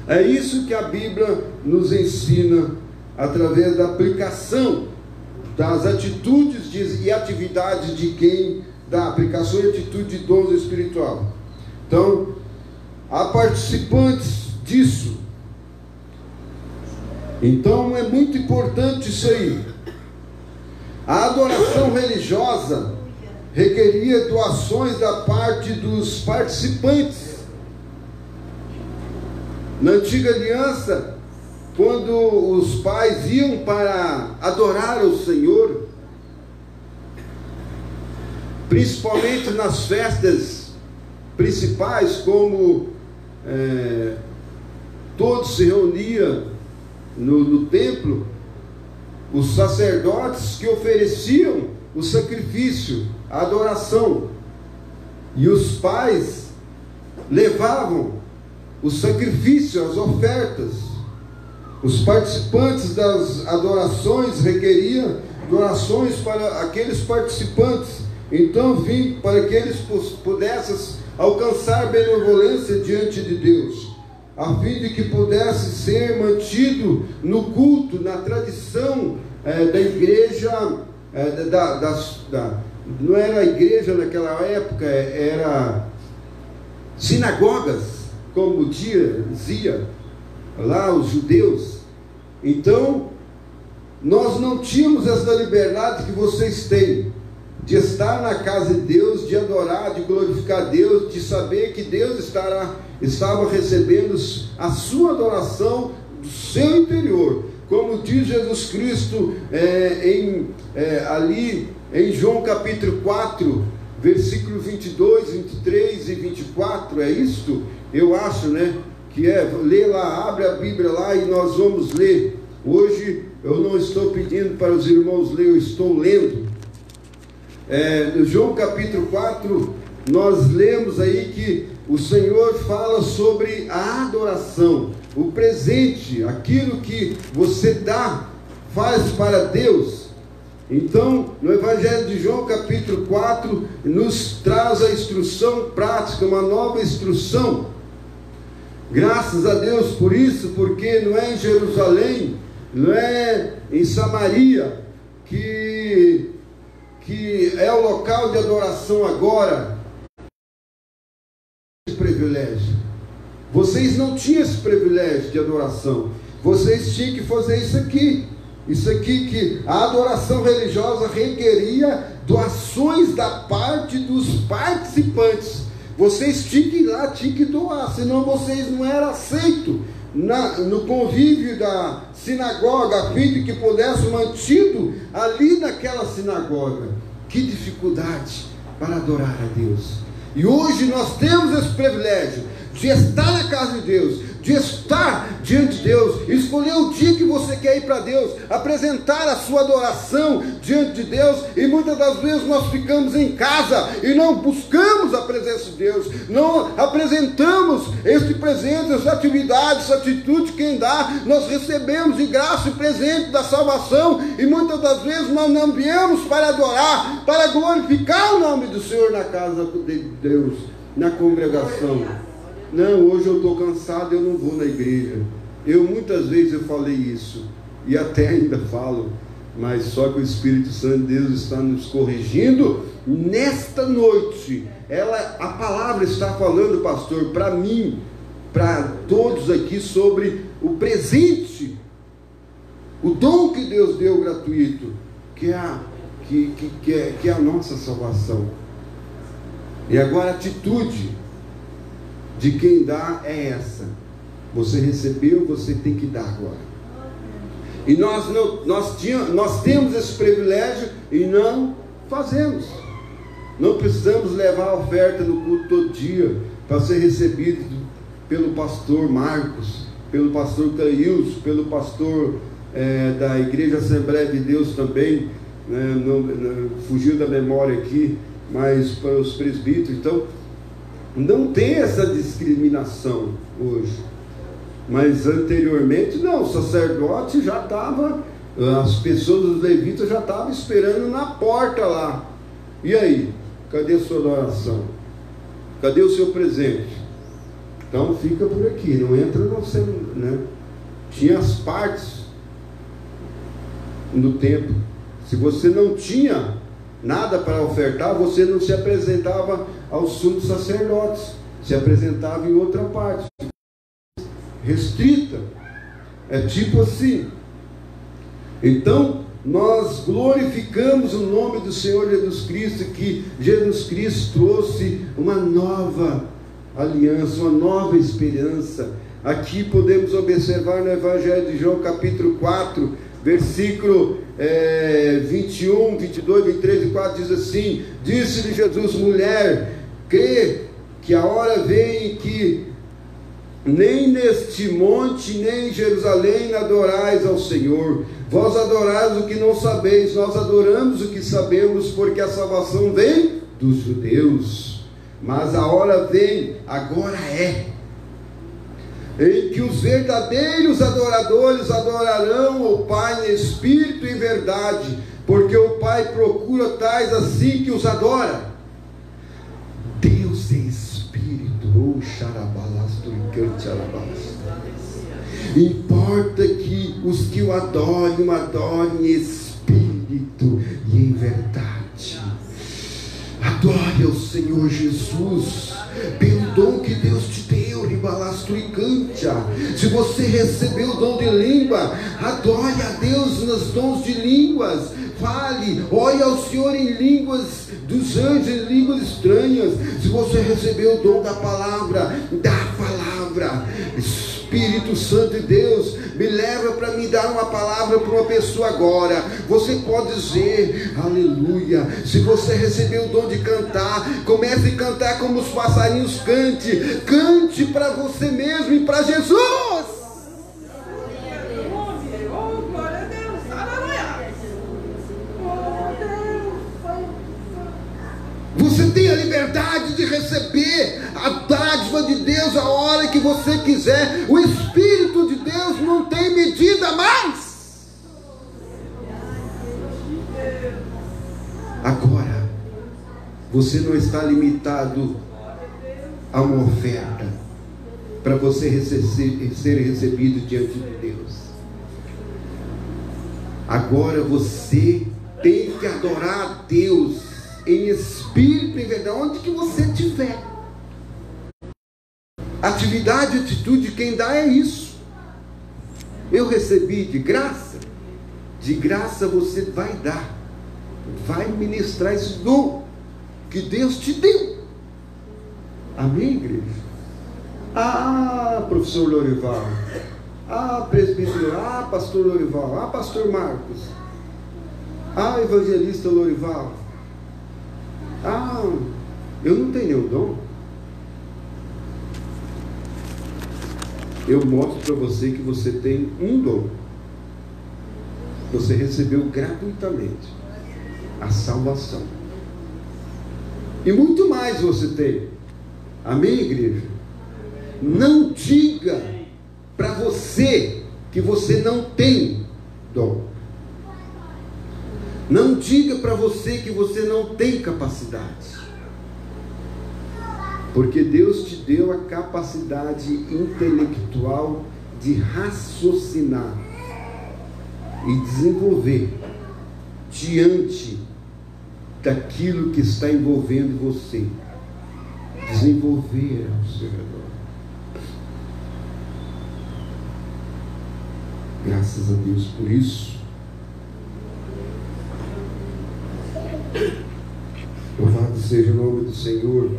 É isso que a Bíblia nos ensina através da aplicação das atitudes e atividades de quem dá, aplicação e atitude de dons espiritual. Então, há participantes disso. Então é muito importante isso aí. A adoração religiosa requeria doações da parte dos participantes. Na antiga aliança, quando os pais iam para adorar o Senhor, principalmente nas festas principais, como todos se reuniam no templo, os sacerdotes que ofereciam o sacrifício, a adoração, e os pais levavam o sacrifício, as ofertas. Os participantes das adorações requeriam doações para aqueles participantes. Então, vim para que eles pudessem alcançar benevolência diante de Deus, a fim de que pudesse ser mantido no culto, na tradição da igreja, não era igreja naquela época, era sinagogas, como dizia lá os judeus. Então, nós não tínhamos essa liberdade que vocês têm. de estar na casa de Deus, de adorar, de glorificar Deus, de saber que Deus estava recebendo a sua adoração do seu interior, como diz Jesus Cristo ali em João capítulo 4, versículo 22, 23 e 24, é isto? Eu acho, né? Que lê lá, abre a Bíblia lá e nós vamos ler. Hoje eu não estou pedindo para os irmãos ler, eu estou lendo. João capítulo 4, nós lemos aí que o Senhor fala sobre a adoração, o presente, aquilo que você faz para Deus. Então, no Evangelho de João capítulo 4, nos traz a instrução prática, uma nova instrução. Graças a Deus por isso, porque não é em Jerusalém, não é em Samaria que é o local de adoração agora. Esse privilégio. Vocês não tinham esse privilégio de adoração. Vocês tinham que fazer isso aqui. Isso aqui, que a adoração religiosa requeria doações da parte dos participantes. Vocês tinham que ir lá, tinham que doar, senão vocês não eram aceitos no convívio da sinagoga, a fim de que pudesse mantido ali naquela sinagoga. Que dificuldade para adorar a Deus. E hoje nós temos esse privilégio de estar na casa de Deus, de estar diante de Deus, escolher o dia que você quer ir para Deus, apresentar a sua adoração diante de Deus. E muitas das vezes nós ficamos em casa e não buscamos a presença de Deus, não apresentamos este presente, essa atividade, essa atitude. Quem dá, nós recebemos de graça o presente da salvação, e muitas das vezes nós não viemos para adorar, para glorificar o nome do Senhor na casa de Deus, na congregação. Não, hoje eu estou cansado, eu não vou na igreja. Muitas vezes eu falei isso, e até ainda falo, mas só que o Espírito Santo de Deus está nos corrigindo. Nesta noite, a palavra está falando, pastor, para mim, para todos aqui, sobre o presente, o dom que Deus deu gratuito, que é a nossa salvação. E agora a atitude de quem dá é essa: você recebeu, você tem que dar agora. E nós temos esse privilégio e não fazemos. Não precisamos levar a oferta no culto todo dia para ser recebido pelo pastor Marcos, pelo pastor Caílson, pelo pastor da Igreja Assembleia de Deus também, fugiu da memória aqui, mas para os presbíteros. Então, não tem essa discriminação hoje. Mas anteriormente não, o sacerdote já estava, as pessoas, os levitas já estavam esperando na porta lá. E aí? Cadê a sua adoração? Cadê o seu presente? Então fica por aqui, não entra no centro, né? Tinha as partes no templo. Se você não tinha nada para ofertar, você não se apresentava aos sumos sacerdotes, se apresentava em outra parte, restrita. É tipo assim. Então nós glorificamos o nome do Senhor Jesus Cristo, que Jesus Cristo trouxe uma nova aliança, uma nova esperança. Aqui podemos observar no Evangelho de João capítulo 4, versículo 21, 22, 23 e 4, diz assim: disse-lhe Jesus: mulher, crê que a hora vem em que nem neste monte, nem em Jerusalém adorais ao Senhor. Vós adorais o que não sabeis, nós adoramos o que sabemos, porque a salvação vem dos judeus. Mas a hora vem, agora em que os verdadeiros adoradores adorarão o Pai em espírito e em verdade, porque o Pai procura tais assim que os adora. Deus é espírito. Oh, xarabalasto e cantiarabalasto. Importa que os que o adorem em espírito e em verdade. Adore ao Senhor Jesus pelo dom que Deus te deu, ribalastro e cantia. Se você recebeu o dom de língua, adore a Deus nos dons de línguas. fale, ore ao Senhor em línguas dos anjos, em línguas estranhas. Se você recebeu o dom da palavra, dá a palavra. Espírito Santo de Deus, me leva para me dar uma palavra para uma pessoa agora. Você pode dizer, aleluia. Se você recebeu o dom de cantar, comece a cantar como os passarinhos. Cante para você mesmo e para Jesus. Você tem a liberdade de receber a dádiva de Deus a hora que você quiser. O Espírito de Deus não tem medida mais. Agora, você não está limitado a uma oferta para você ser recebido diante de Deus. Agora você tem que adorar a Deus em espírito e em verdade, onde que você estiver. Atividade, atitude, quem dá é isso. Eu recebi de graça você vai dar, vai ministrar esse dom que Deus te deu. Amém, igreja? Ah, professor Lorival, ah, presbítero, ah, pastor Lorival, ah, pastor Marcos, ah, evangelista Lorival, ah, eu não tenho nenhum dom. Eu mostro para você que você tem um dom. Você recebeu gratuitamente a salvação. E muito mais você tem. Amém, igreja? Não diga para você que você não tem dom. Não diga para você que você não tem capacidade. Porque Deus te deu a capacidade intelectual de raciocinar e desenvolver diante daquilo que está envolvendo você. Desenvolver ao seu redor. Graças a Deus por isso. Louvado seja o nome do Senhor,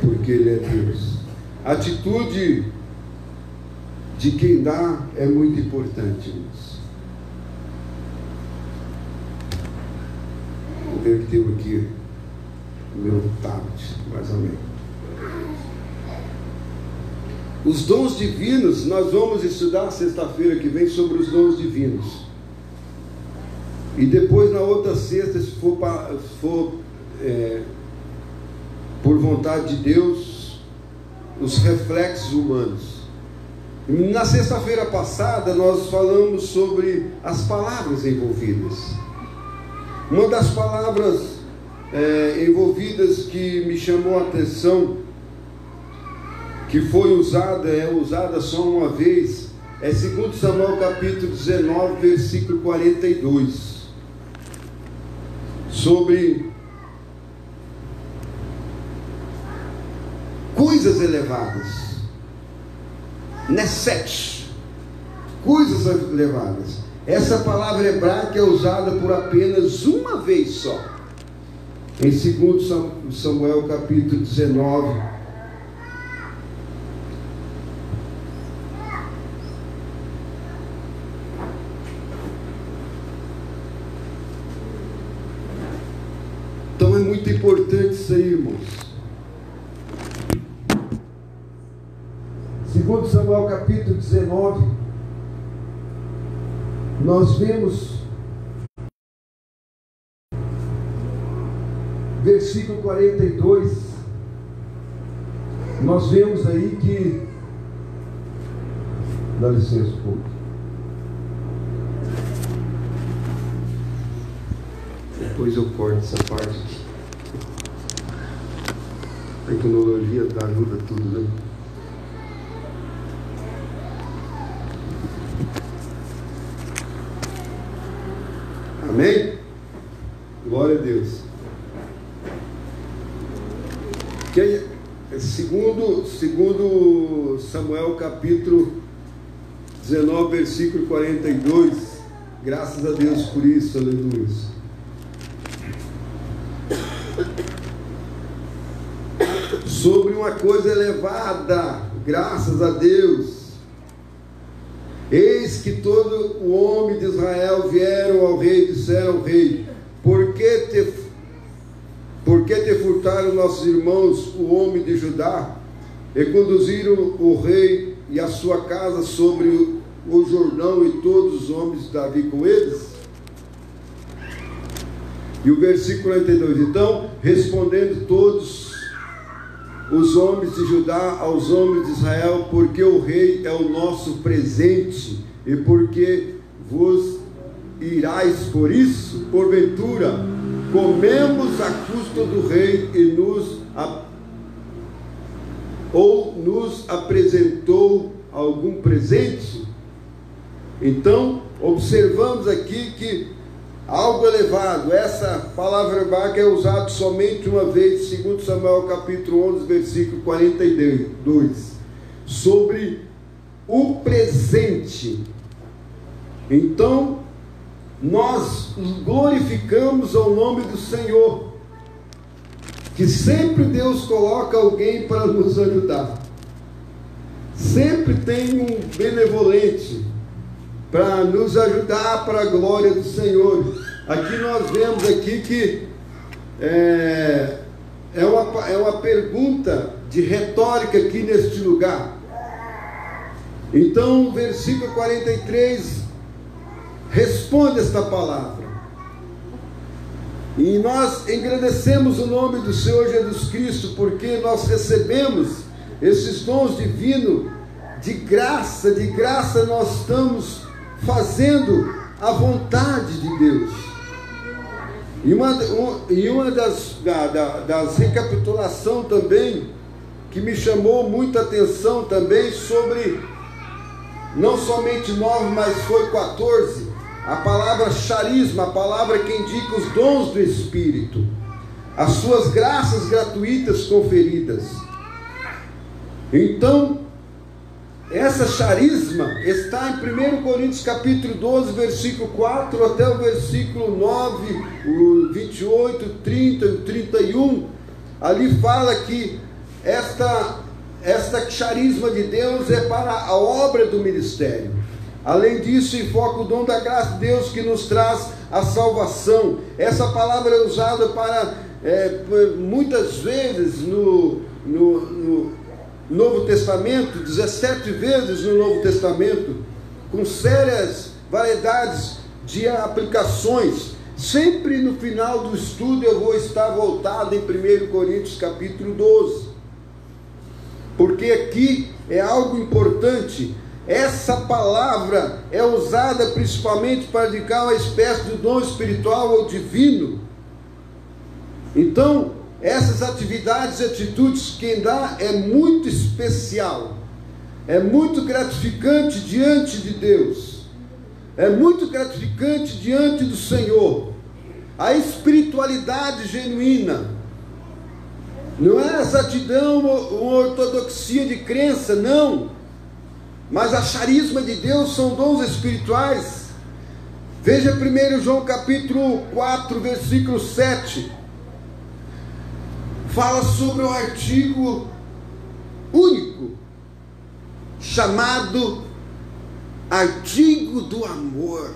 porque Ele é Deus. A atitude de quem dá é muito importante, irmãos. Inverteu aqui o meu tablet, mais ou menos. Os dons divinos, nós vamos estudar sexta-feira que vem sobre os dons divinos. E depois na outra sexta, se for por vontade de Deus, os reflexos humanos. Na sexta-feira passada nós falamos sobre as palavras envolvidas. Uma das palavras envolvidas que me chamou a atenção, que foi usada só uma vez, é 2 Samuel capítulo 19, versículo 42. Sobre coisas elevadas, Neset, coisas elevadas. Essa palavra hebraica é usada por apenas uma vez só, em 2 Samuel capítulo 19. Então é muito importante isso aí, irmãos. 2 Samuel capítulo 19, nós vemos versículo 42, nós vemos aí que, dá licença um pouco, depois eu corto essa parte aqui. A tecnologia ajuda tudo, né? Amém? Glória a Deus. Segundo Samuel capítulo 19, versículo 42, Graças a Deus por isso, aleluia. Sobre uma coisa elevada, graças a Deus. Eis que todo o homem de Israel vieram ao rei e disseram ao rei: por que te furtaram nossos irmãos, o homem de Judá, e conduziram o rei e a sua casa sobre o Jordão e todos os homens de Davi com eles? E o versículo 42, então, respondendo todos os homens de Judá aos homens de Israel: porque o rei é o nosso presente, e porque vos irais por isso? Porventura, comemos a custa do rei e nos apresentou algum presente? Então, observamos aqui que algo elevado, essa palavra hebraica é usada somente uma vez, segundo Samuel capítulo 11, versículo 42, sobre o presente. Então, nós glorificamos ao nome do Senhor, que sempre Deus coloca alguém para nos ajudar, sempre tem um benevolente para nos ajudar para a glória do Senhor. Aqui nós vemos aqui que é uma pergunta de retórica aqui neste lugar. Então, versículo 43 responde esta palavra. E nós engrandecemos o nome do Senhor Jesus Cristo, porque nós recebemos esses dons divinos de graça nós estamos fazendo a vontade de Deus. E uma das recapitulações também, que me chamou muita atenção também, sobre, não somente 9, mas foi 14, a palavra charisma, a palavra que indica os dons do Espírito, as suas graças gratuitas conferidas. Então, essa charisma está em 1 Coríntios capítulo 12, versículo 4 até o versículo 9, o 28, 30 e 31. Ali fala que esta charisma de Deus é para a obra do ministério. Além disso, enfoca o dom da graça de Deus que nos traz a salvação. Essa palavra é usada para, muitas vezes no Novo Testamento, 17 vezes no Novo Testamento, com sérias variedades de aplicações. Sempre no final do estudo eu vou estar voltado em 1 Coríntios capítulo 12, porque aqui é algo importante. Essa palavra é usada principalmente para indicar uma espécie de dom espiritual ou divino. Então, essas atividades e atitudes, quem dá é muito especial, é muito gratificante diante de Deus, é muito gratificante diante do Senhor. A espiritualidade genuína não é exatidão ou ortodoxia de crença, não, mas a charisma de Deus são dons espirituais. Veja 1 João capítulo 4, versículo 7. Fala sobre o artigo único, chamado artigo do amor.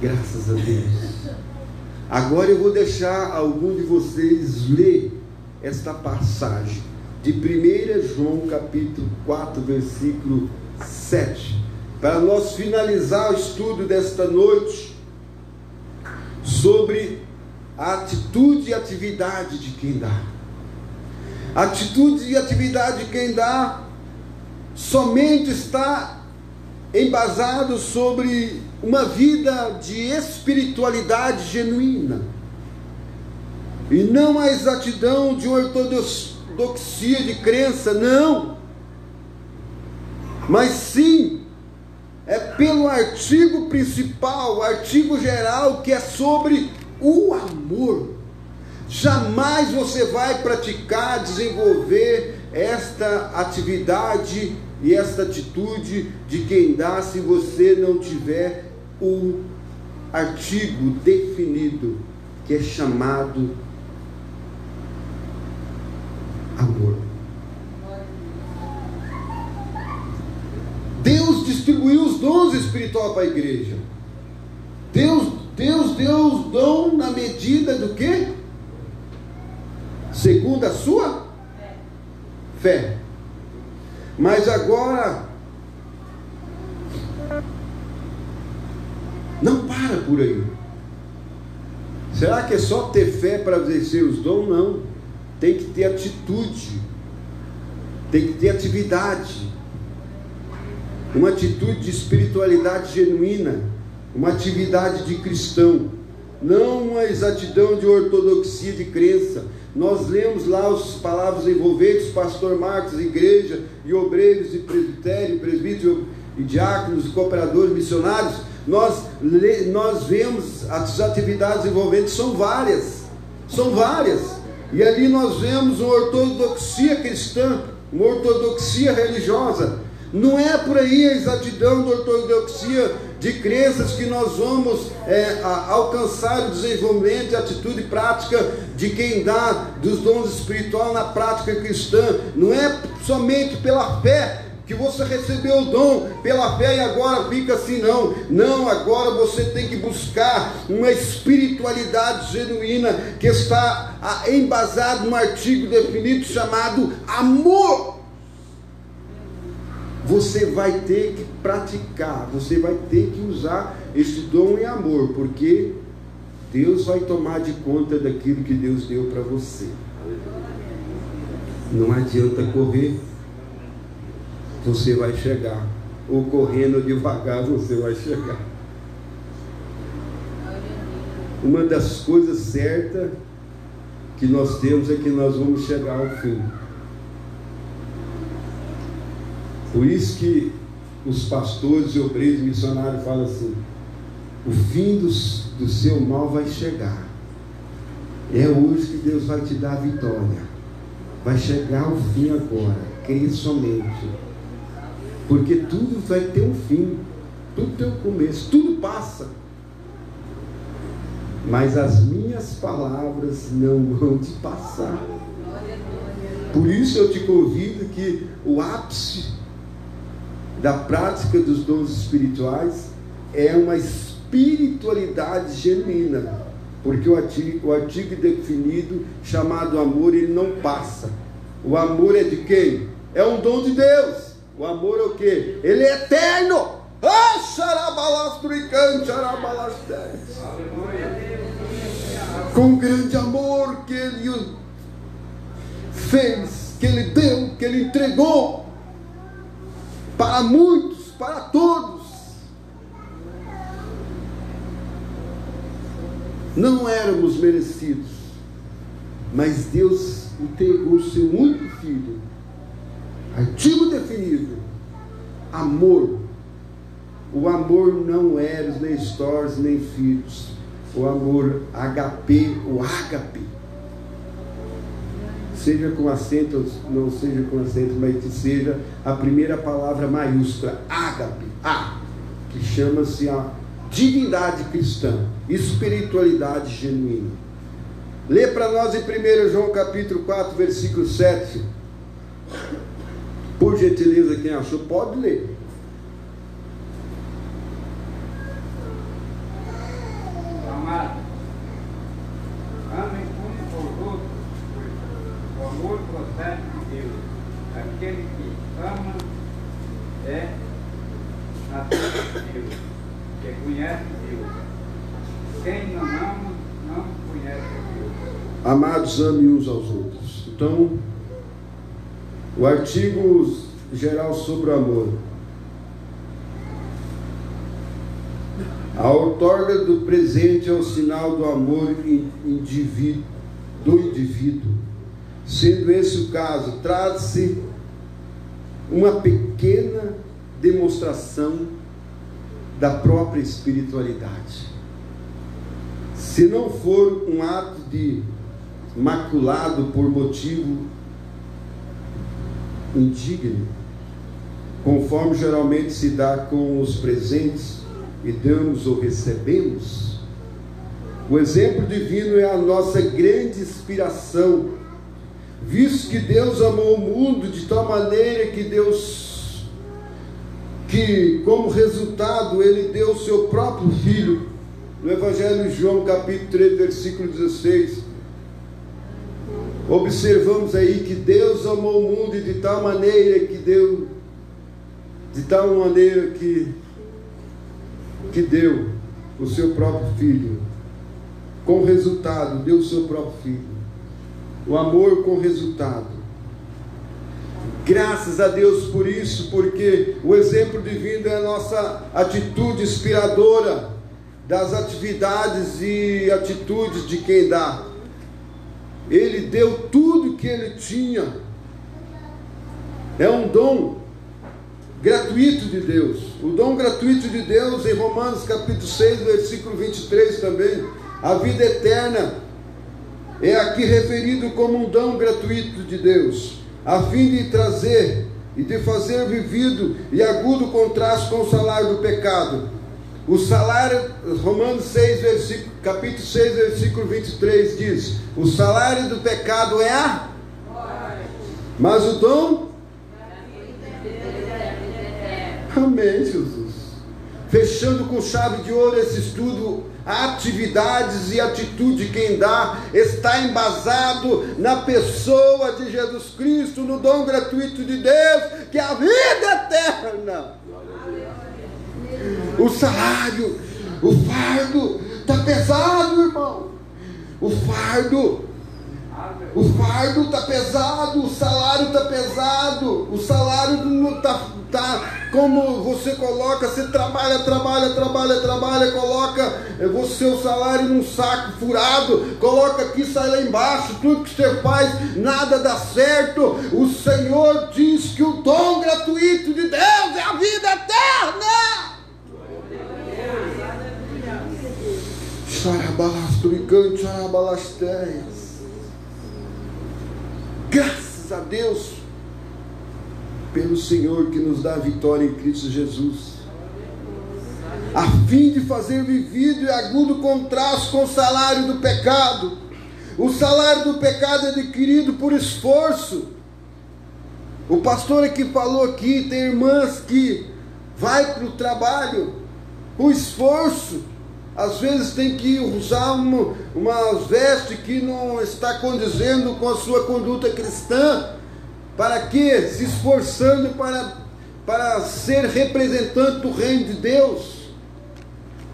Graças a Deus. Agora eu vou deixar algum de vocês ler esta passagem de 1 João capítulo 4, versículo 7, para nós finalizar o estudo desta noite sobre a atitude e atividade de quem dá. A atitude e atividade de quem dá somente está embasado sobre uma vida de espiritualidade genuína, e não a exatidão de uma ortodoxia de crença, não, mas sim é pelo artigo principal, o artigo geral, que é sobre o amor. Jamais você vai praticar, desenvolver esta atividade e esta atitude de quem dá se você não tiver o artigo definido, que é chamado amor. Deus distribuiu os dons espirituais para a igreja. Deus deu os dons na medida do quê? Segundo a sua fé. Mas agora, não para por aí. Será que é só ter fé para exercer os dons? Não. Tem que ter atitude. Tem que ter atividade. Uma atitude de espiritualidade genuína. Uma atividade de cristão. Não uma exatidão de ortodoxia de crença. Nós lemos lá as palavras envolventes, pastor Marcos, igreja, e obreiros, e presbitério, presbítero, e diáconos, e cooperadores, missionários. Nós vemos as atividades envolventes, são várias. E ali nós vemos uma ortodoxia cristã, uma ortodoxia religiosa. Não é por aí a exatidão da ortodoxia de crenças que nós vamos alcançar o desenvolvimento e atitude prática de quem dá dos dons espirituais na prática cristã. Não é somente pela fé que você recebeu o dom, pela fé, e agora fica assim, não. Não, agora você tem que buscar uma espiritualidade genuína que está embasada num artigo definido chamado amor. Você vai ter que praticar, você vai ter que usar esse dom em amor, porque Deus vai tomar de conta daquilo que Deus deu para você. Não adianta correr, você vai chegar, ou correndo devagar você vai chegar. Uma das coisas certas que nós temos é que nós vamos chegar ao fim. Por isso que os pastores e obreiros missionários falam assim: o fim do seu mal vai chegar. É hoje que Deus vai te dar a vitória. Vai chegar o fim agora. Creia somente. Porque tudo vai ter um fim. Tudo tem um começo. Tudo passa. Mas as minhas palavras não vão te passar. Por isso eu te convido que o ápice da prática dos dons espirituais é uma espiritualidade genuína, porque o artigo definido chamado amor, ele não passa. O amor é de quem? É um dom de Deus. O amor é o quê? Ele é eterno. Com grande amor que ele fez, que ele deu, que ele entregou para muitos, para todos. Não éramos merecidos, mas Deus entregou o seu único filho. Artigo definido: amor. O amor não é nem stores nem filhos. O amor HP, o ágape. Seja com acento ou não seja com acento, mas que seja a primeira palavra maiúscula, ágape, que chama-se a divindade cristã, espiritualidade genuína. Lê para nós em 1 João capítulo 4, versículo 7. Por gentileza, quem achou, pode ler. Amado, amem uns aos outros. O amor procede de Deus. Aquele que ama é nascido de Deus, que conhece Deus. Quem não ama, não conhece Deus. Amados, amem uns aos outros. Então, o artigo geral sobre o amor. A outorga do presente é o sinal do amor do indivíduo. Sendo esse o caso, trata-se uma pequena demonstração da própria espiritualidade. Se não for um ato de maculado por motivo indigno, conforme geralmente se dá com os presentes que damos ou recebemos. O exemplo divino é a nossa grande inspiração, visto que Deus amou o mundo de tal maneira que como resultado Ele deu o seu próprio Filho. No Evangelho de João, capítulo 3, versículo 16, observamos aí que Deus amou o mundo de tal maneira que deu, que deu o seu próprio Filho. Com resultado, deu o seu próprio Filho. O amor com resultado. Graças a Deus por isso, porque o exemplo divino é a nossa atitude inspiradora das atividades e atitudes de quem dá. Ele deu tudo que ele tinha. É um dom gratuito de Deus. O dom gratuito de Deus, em Romanos capítulo 6, versículo 23 também, a vida eterna é aqui referido como um dom gratuito de Deus, a fim de trazer e de fazer vivido e agudo contraste com o salário do pecado. O salário, Romanos 6, capítulo 6, versículo 23 diz: o salário do pecado é a morte, mas o dom, amém, Jesus. Fechando com chave de ouro esse estudo, atividades e atitude de quem dá está embasado na pessoa de Jesus Cristo, no dom gratuito de Deus, que é a vida eterna. O salário, o fardo está pesado, irmão. O fardo está pesado, o salário está pesado. O salário não está como você coloca, você trabalha, coloca o seu salário num saco furado, coloca aqui, sai lá embaixo, tudo que você faz, nada dá certo. O Senhor diz que o dom gratuito de Deus é a vida eterna. Graças a Deus pelo Senhor que nos dá a vitória em Cristo Jesus, a fim de fazer vivido e agudo contraste com o salário do pecado. O salário do pecado é adquirido por esforço. O pastor aqui falou aqui, tem irmãs que vai para o trabalho com esforço, às vezes tem que usar uma veste que não está condizendo com a sua conduta cristã. Para quê? Se esforçando para ser representante do reino de Deus.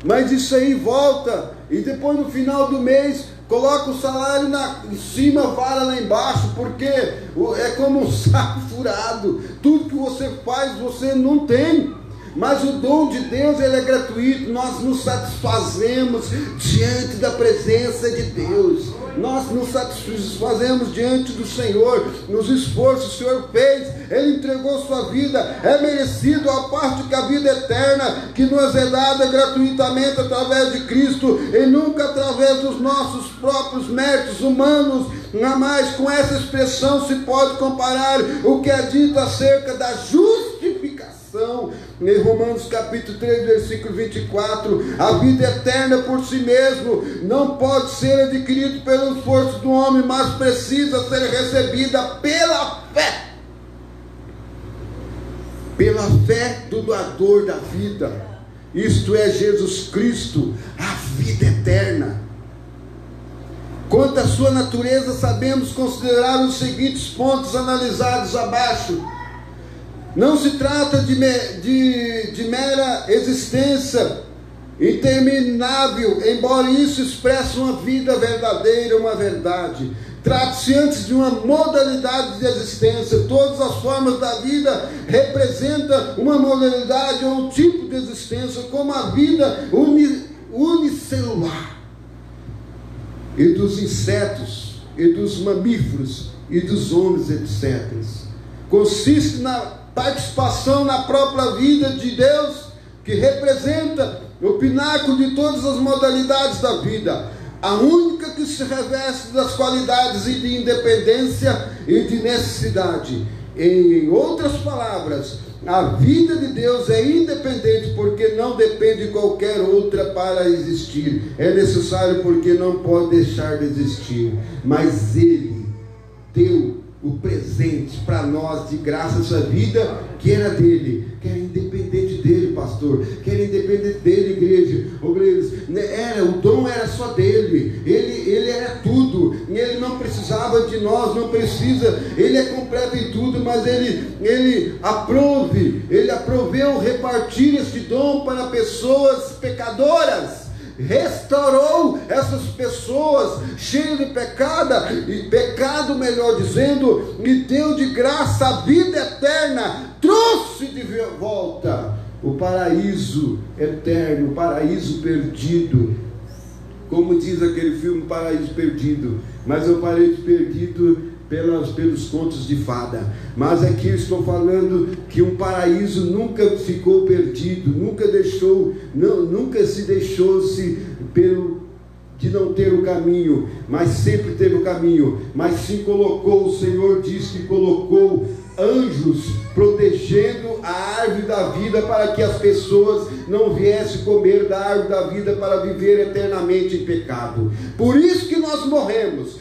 Mas isso aí volta, e depois no final do mês coloca o salário em cima, vara lá embaixo, porque é como um saco furado. Tudo que você faz, você não tem. Mas o dom de Deus, ele é gratuito. Nós nos satisfazemos diante da presença de Deus. Nós nos satisfazemos diante do Senhor, nos esforços que o Senhor fez. Ele entregou sua vida, é merecido a parte que a vida eterna, que nos é dada gratuitamente através de Cristo, e nunca através dos nossos próprios méritos humanos. Jamais com essa expressão se pode comparar o que é dito acerca da justificação. Em Romanos capítulo 3, versículo 24, a vida eterna por si mesmo não pode ser adquirida pelo esforço do homem, mas precisa ser recebida pela fé do doador da vida, isto é Jesus Cristo, a vida eterna. Quanto à sua natureza, sabemos considerar os seguintes pontos analisados abaixo. Não se trata de mera existência interminável, embora isso expresse uma vida verdadeira, uma verdade. Trata-se antes de uma modalidade de existência. Todas as formas da vida representam uma modalidade ou um tipo de existência, como a vida unicelular, e dos insetos, e dos mamíferos, e dos homens, etc. Consiste na participação na própria vida de Deus, que representa o pináculo de todas as modalidades da vida, a única que se reveste das qualidades de independência e de necessidade. Em outras palavras, A vida de Deus é independente, porque não depende de qualquer outra para existir. É necessário porque não pode deixar de existir. Mas Ele deu o presente para nós de graça, essa vida que era dele, que era independente dele, pastor, que era independente dele, igreja. O dom era só dele, ele era tudo, ele não precisava de nós, não precisa, ele é completo em tudo, mas ele aproveu repartir este dom para pessoas pecadoras. Restaurou essas pessoas cheias de pecado, melhor dizendo, e deu de graça a vida eterna, trouxe de volta o paraíso eterno, o paraíso perdido, como diz aquele filme Paraíso Perdido, mas é um paraíso perdido pelos contos de fada. Mas aqui eu estou falando que um paraíso nunca ficou perdido, nunca se deixou-se de não ter o caminho, mas sempre teve o caminho. Mas sim colocou, o Senhor diz que colocou anjos protegendo a árvore da vida, para que as pessoas não viessem comer da árvore da vida para viver eternamente em pecado. Por isso que nós morremos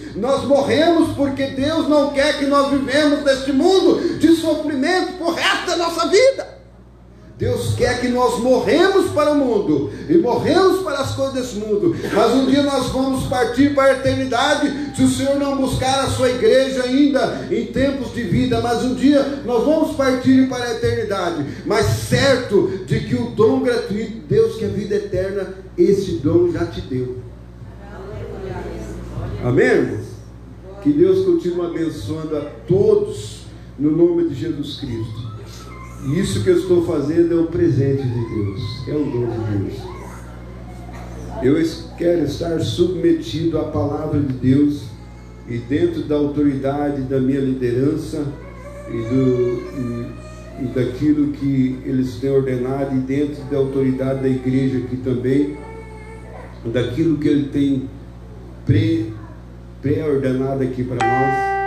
porque Deus não quer que nós vivemos neste mundo de sofrimento por resto da nossa vida. Deus quer que nós morremos para o mundo e morremos para as coisas desse mundo, mas um dia nós vamos partir para a eternidade, se o Senhor não buscar a sua igreja ainda em tempos de vida. Mas um dia nós vamos partir para a eternidade, mas certo de que o dom gratuito, Deus que é vida eterna, esse dom já te deu. Amém, irmãos? Que Deus continue abençoando a todos no nome de Jesus Cristo. E isso que eu estou fazendo é um presente de Deus, é um dom de Deus. Eu quero estar submetido à palavra de Deus e dentro da autoridade da minha liderança e daquilo que eles têm ordenado, e dentro da autoridade da igreja aqui também, daquilo que Ele tem pré-ordenado aqui para nós.